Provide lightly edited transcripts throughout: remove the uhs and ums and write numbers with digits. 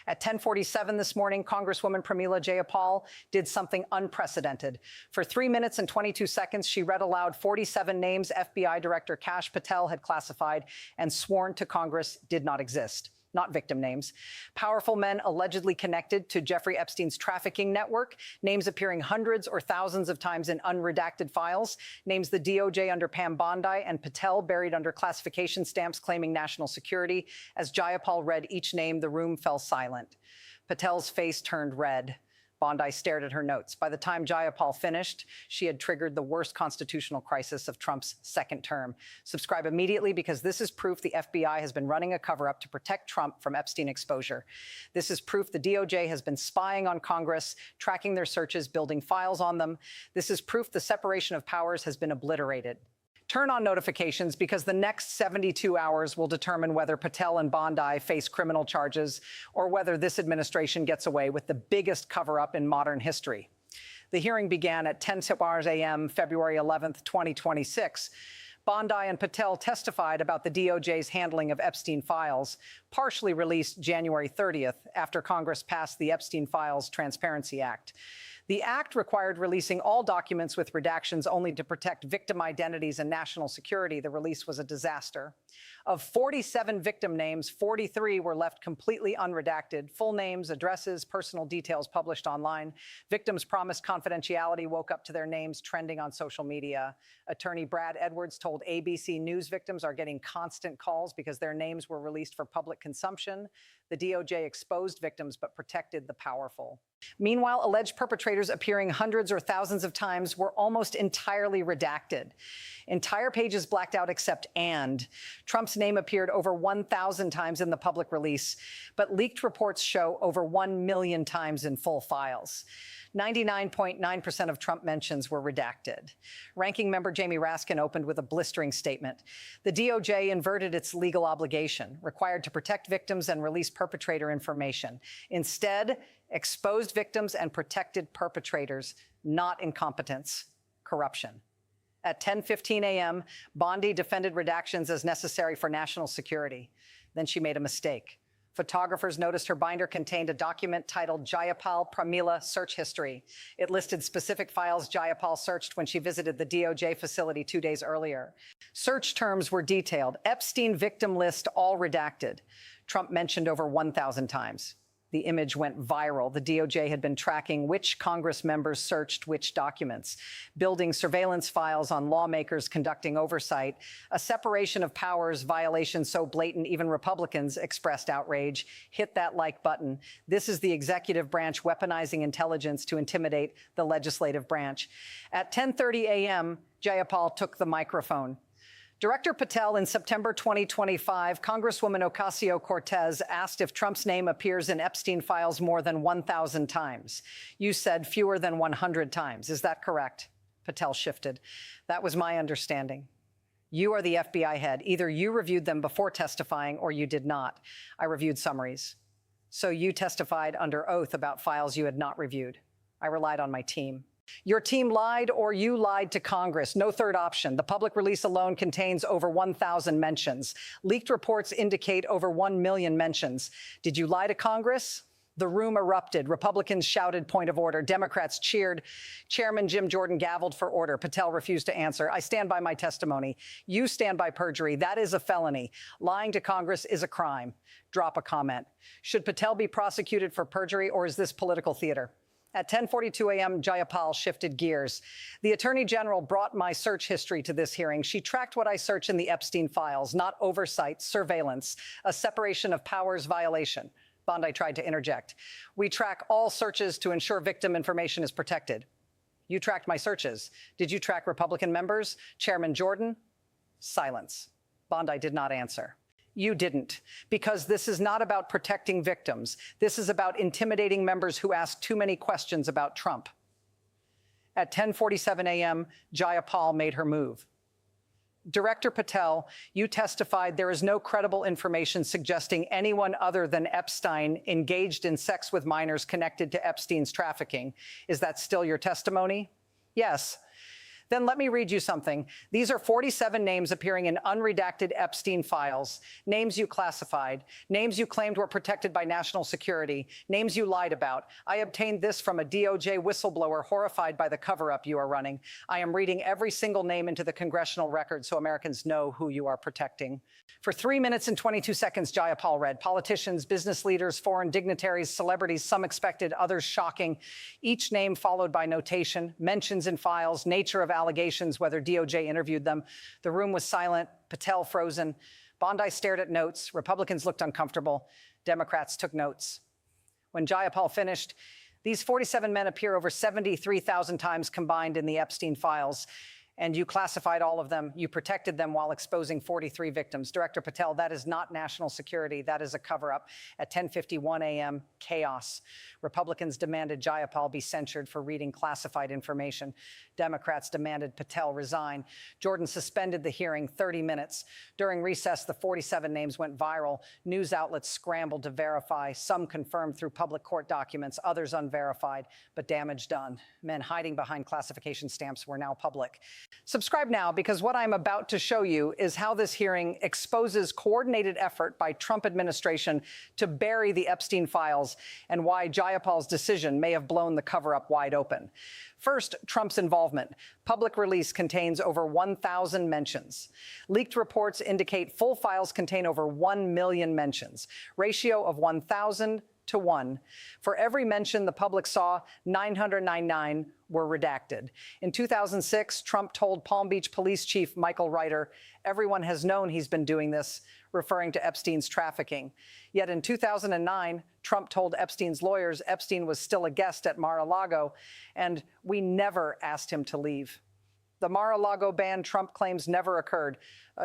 At 10:47 this morning, Congresswoman Pramila Jayapal did something unprecedented. For 3 minutes and 22 seconds, she read aloud 47 names FBI Director Kash Patel had classified and sworn to Congress did not exist. Not victim names. Powerful men allegedly connected to Jeffrey Epstein's trafficking network, names appearing hundreds or thousands of times in unredacted files, names the DOJ under Pam Bondi and Patel buried under classification stamps claiming national security. As Jayapal read each name, the room fell silent. Patel's face turned red. Bondi stared at her notes. By the time Jayapal finished, she had triggered the worst constitutional crisis of Trump's second term. Subscribe immediately because this is proof the FBI has been running a cover-up to protect Trump from Epstein exposure. This is proof the DOJ has been spying on Congress, tracking their searches, building files on them. This is proof the separation of powers has been obliterated. Turn on notifications because the next 72 hours will determine whether Patel and Bondi face criminal charges or whether this administration gets away with the biggest cover-up in modern history. The hearing began at 10 a.m., February 11th, 2026. Bondi and Patel testified about the DOJ's handling of Epstein files, partially released January 30th after Congress passed the Epstein Files Transparency Act. The act required releasing all documents with redactions only to protect victim identities and national security. The release was a disaster. Of 47 victim names, 43 were left completely unredacted. Full names, addresses, personal details published online. Victims promised confidentiality woke up to their names trending on social media. Attorney Brad Edwards told ABC News victims are getting constant calls because their names were released for public consumption. The DOJ exposed victims but protected the powerful. Meanwhile, alleged perpetrators appearing hundreds or thousands of times were almost entirely redacted. Entire pages blacked out except "and." Trump's name appeared over 1,000 times in the public release, but leaked reports show over 1 million times in full files. 99.9% of Trump mentions were redacted. Ranking member Jamie Raskin opened with a blistering statement. The DOJ inverted its legal obligation, required to protect victims and release perpetrator information. Instead, exposed victims and protected perpetrators, not incompetence, corruption. At 10:15 a.m., Bondi defended redactions as necessary for national security. Then she made a mistake. Photographers noticed her binder contained a document titled Jayapal Pramila Search History. It listed specific files Jayapal searched when she visited the DOJ facility 2 days earlier. Search terms were detailed. Epstein victim list all redacted. Trump mentioned over 1,000 times. The image went viral. The DOJ had been tracking which Congress members searched which documents, building surveillance files on lawmakers conducting oversight, a separation of powers violation so blatant even Republicans expressed outrage. Hit that like button. This is the executive branch weaponizing intelligence to intimidate the legislative branch. At 10:30 a.m., Jayapal took the microphone. Director Patel, in September 2025, Congresswoman Ocasio-Cortez asked if Trump's name appears in Epstein files more than 1,000 times. You said fewer than 100 times. Is that correct? Patel shifted. That was my understanding. You are the FBI head. Either you reviewed them before testifying or you did not. I reviewed summaries. So you testified under oath about files you had not reviewed. I relied on my team. Your team lied or you lied to Congress. No third option. The public release alone contains over 1,000 mentions. Leaked reports indicate over 1 million mentions. Did you lie to Congress? The room erupted. Republicans shouted point of order. Democrats cheered. Chairman Jim Jordan gavelled for order. Patel refused to answer. I stand by my testimony. You stand by perjury. That is a felony. Lying to Congress is a crime. Drop a comment. Should Patel be prosecuted for perjury or is this political theater? At 10:42 a.m., Jayapal shifted gears. The Attorney General brought my search history to this hearing. She tracked what I search in the Epstein files, not oversight, surveillance, a separation of powers violation. Bondi tried to interject. We track all searches to ensure victim information is protected. You tracked my searches. Did you track Republican members? Chairman Jordan? Silence. Bondi did not answer. You didn't, because this is not about protecting victims. This is about intimidating members who ask too many questions about Trump. At 10:47 a.m., Jayapal made her move. Director Patel, you testified there is no credible information suggesting anyone other than Epstein engaged in sex with minors connected to Epstein's trafficking. Is that still your testimony? Yes. Then let me read you something. These are 47 names appearing in unredacted Epstein files, names you classified, names you claimed were protected by national security, names you lied about. I obtained this from a DOJ whistleblower horrified by the cover-up you are running. I am reading every single name into the congressional record so Americans know who you are protecting. For 3 minutes and 22 seconds, Jayapal read politicians, business leaders, foreign dignitaries, celebrities, some expected, others shocking, each name followed by notation, mentions in files, nature of allegations, whether DOJ interviewed them. The room was silent, Patel frozen. Bondi stared at notes. Republicans looked uncomfortable. Democrats took notes. When Jayapal finished, these 47 men appear over 73,000 times combined in the Epstein files. And you classified all of them. You protected them while exposing 43 victims. Director Patel, that is not national security. That is a cover-up. At 10:51 a.m., chaos. Republicans demanded Jayapal be censured for reading classified information. Democrats demanded Patel resign. Jordan suspended the hearing 30 minutes. During recess, the 47 names went viral. News outlets scrambled to verify. Some confirmed through public court documents, others unverified, but damage done. Men hiding behind classification stamps were now public. Subscribe now, because what I'm about to show you is how this hearing exposes coordinated effort by Trump administration to bury the Epstein files and why Jayapal's decision may have blown the cover-up wide open. First, Trump's involvement. Public release contains over 1,000 mentions. Leaked reports indicate full files contain over 1 million mentions, ratio of 1,000 to 1. For every mention the public saw, 999 were redacted. In 2006, Trump told Palm Beach Police Chief Michael Reiter, "Everyone has known he's been doing this," referring to Epstein's trafficking. Yet in 2009, Trump told Epstein's lawyers Epstein was still a guest at Mar-a-Lago, and we never asked him to leave. The Mar-a-Lago ban Trump claims never occurred.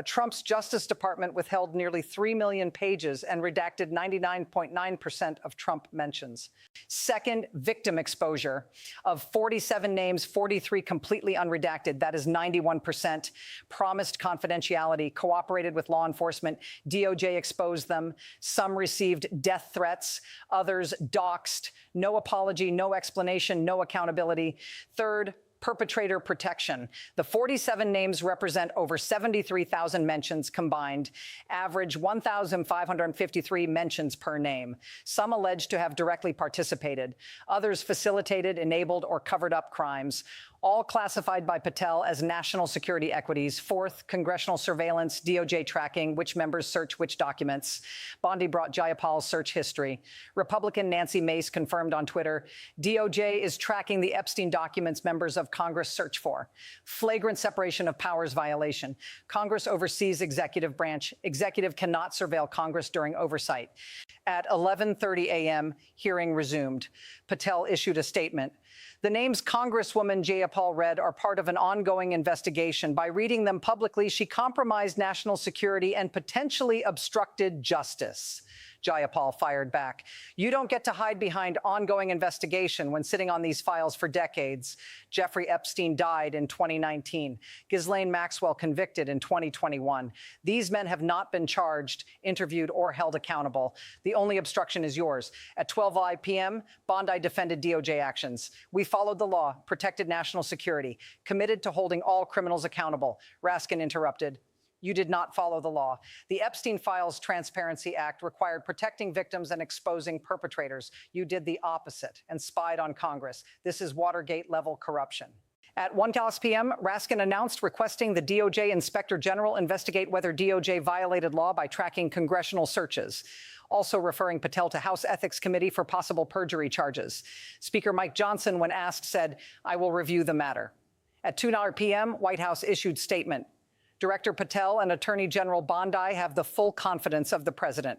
Trump's Justice Department withheld nearly 3 million pages and redacted 99.9% of Trump mentions. Second, victim exposure. Of 47 names, 43 completely unredacted. That is 91%. Promised confidentiality, cooperated with law enforcement. DOJ exposed them. Some received death threats. Others doxed. No apology, no explanation, no accountability. Third, perpetrator protection. The 47 names represent over 73,000 mentions combined, average 1,553 mentions per name. Some alleged to have directly participated. Others facilitated, enabled, or covered up crimes. All classified by Patel as national security equities. Fourth, congressional surveillance, DOJ tracking, which members search which documents. Bondi brought Jayapal's search history. Republican Nancy Mace confirmed on Twitter, DOJ is tracking the Epstein documents members of Congress search for. Flagrant separation of powers violation. Congress oversees executive branch. Executive cannot surveil Congress during oversight. At 11:30 a.m., hearing resumed. Patel issued a statement. The names Congresswoman Jayapal read are part of an ongoing investigation. By reading them publicly, she compromised national security and potentially obstructed justice. Jayapal fired back. You don't get to hide behind ongoing investigation when sitting on these files for decades. Jeffrey Epstein died in 2019. Ghislaine Maxwell convicted in 2021. These men have not been charged, interviewed, or held accountable. The only obstruction is yours. At 12 p.m., Bondi defended DOJ actions. We followed the law, protected national security, committed to holding all criminals accountable. Raskin interrupted. You did not follow the law. The Epstein Files Transparency Act required protecting victims and exposing perpetrators. You did the opposite and spied on Congress. This is Watergate-level corruption. At 1 p.m., Raskin announced requesting the DOJ Inspector General investigate whether DOJ violated law by tracking congressional searches, also referring Patel to House Ethics Committee for possible perjury charges. Speaker Mike Johnson, when asked, said, "I will review the matter." At 2 p.m., White House issued statement. Director Patel and Attorney General Bondi have the full confidence of the president.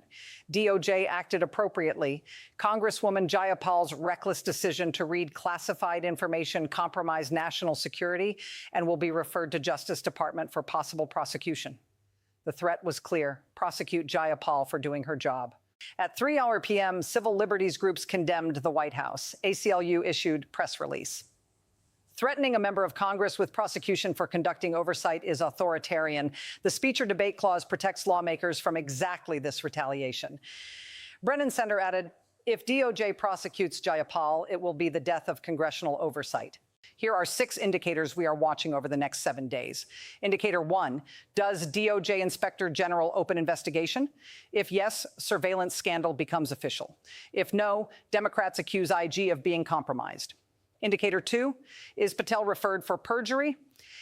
DOJ acted appropriately. Congresswoman Jayapal's reckless decision to read classified information compromised national security and will be referred to Justice Department for possible prosecution. The threat was clear. Prosecute Jayapal for doing her job. At 3 p.m., civil liberties groups condemned the White House. ACLU issued press release. Threatening a member of Congress with prosecution for conducting oversight is authoritarian. The speech or debate clause protects lawmakers from exactly this retaliation. Brennan Center added, if DOJ prosecutes Jayapal, it will be the death of congressional oversight. Here are 6 indicators we are watching over the next 7 days. Indicator 1, does DOJ Inspector General open investigation? If yes, surveillance scandal becomes official. If no, Democrats accuse IG of being compromised. Indicator 2, is Patel referred for perjury?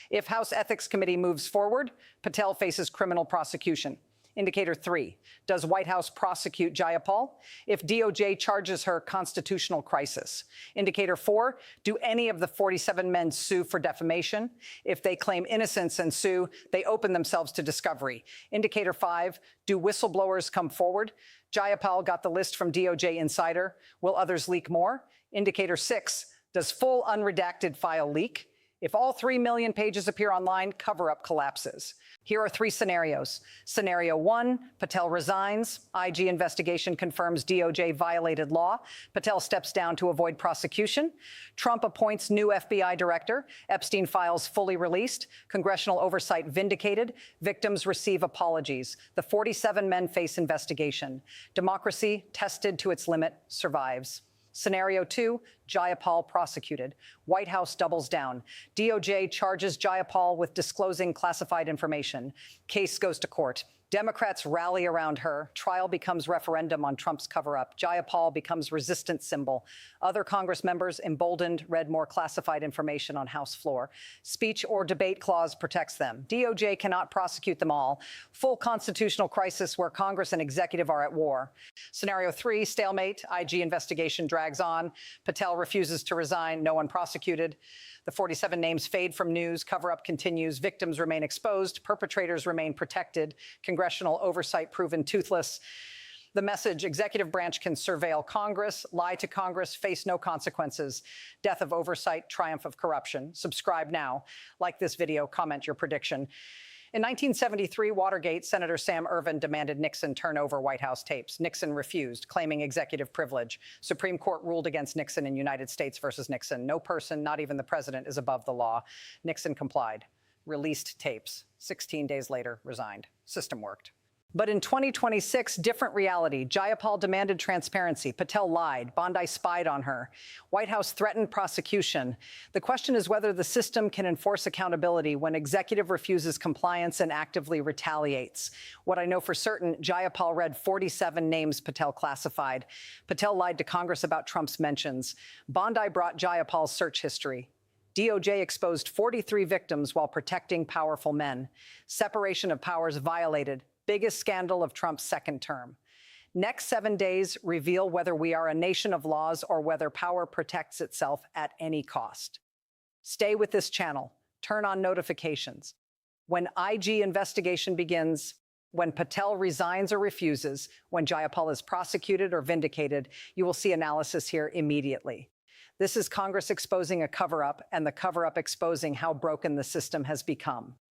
If House Ethics Committee moves forward, Patel faces criminal prosecution. Indicator 3, does White House prosecute Jayapal? If DOJ charges her constitutional crisis. Indicator 4, do any of the 47 men sue for defamation? If they claim innocence and sue, they open themselves to discovery. Indicator 5, do whistleblowers come forward? Jayapal got the list from DOJ Insider. Will others leak more? Indicator 6, does full unredacted file leak? If all 3 million pages appear online, cover-up collapses. Here are 3 scenarios. Scenario 1, Patel resigns. IG investigation confirms DOJ violated law. Patel steps down to avoid prosecution. Trump appoints new FBI director. Epstein files fully released. Congressional oversight vindicated. Victims receive apologies. The 47 men face investigation. Democracy, tested to its limit, survives. Scenario 2, Jayapal prosecuted. White House doubles down. DOJ charges Jayapal with disclosing classified information. Case goes to court. Democrats rally around her. Trial becomes referendum on Trump's cover-up. Jayapal becomes resistance symbol. Other Congress members, emboldened, read more classified information on House floor. Speech or debate clause protects them. DOJ cannot prosecute them all. Full constitutional crisis where Congress and executive are at war. Scenario 3, stalemate. IG investigation drags on. Patel refuses to resign. No one prosecuted. The 47 names fade from news. Cover-up continues. Victims remain exposed. Perpetrators remain protected. Congressional oversight proven toothless. The message: executive branch can surveil Congress, lie to Congress, face no consequences. Death of oversight, triumph of corruption. Subscribe now. Like this video, comment your prediction. In 1973, Watergate, Senator Sam Ervin demanded Nixon turn over White House tapes. Nixon refused, claiming executive privilege. Supreme Court ruled against Nixon in United States versus Nixon. No person, not even the president, is above the law. Nixon complied, released tapes. 16 days later, resigned. System worked. But in 2026, different reality. Jayapal demanded transparency. Patel lied. Bondi spied on her. White House threatened prosecution. The question is whether the system can enforce accountability when executive refuses compliance and actively retaliates. What I know for certain, Jayapal read 47 names Patel classified. Patel lied to Congress about Trump's mentions. Bondi brought Jayapal's search history. DOJ exposed 43 victims while protecting powerful men. Separation of powers violated. Biggest scandal of Trump's second term. Next 7 days reveal whether we are a nation of laws or whether power protects itself at any cost. Stay with this channel. Turn on notifications. When IG investigation begins, when Patel resigns or refuses, when Jayapal is prosecuted or vindicated, you will see analysis here immediately. This is Congress exposing a cover-up, and the cover-up exposing how broken the system has become.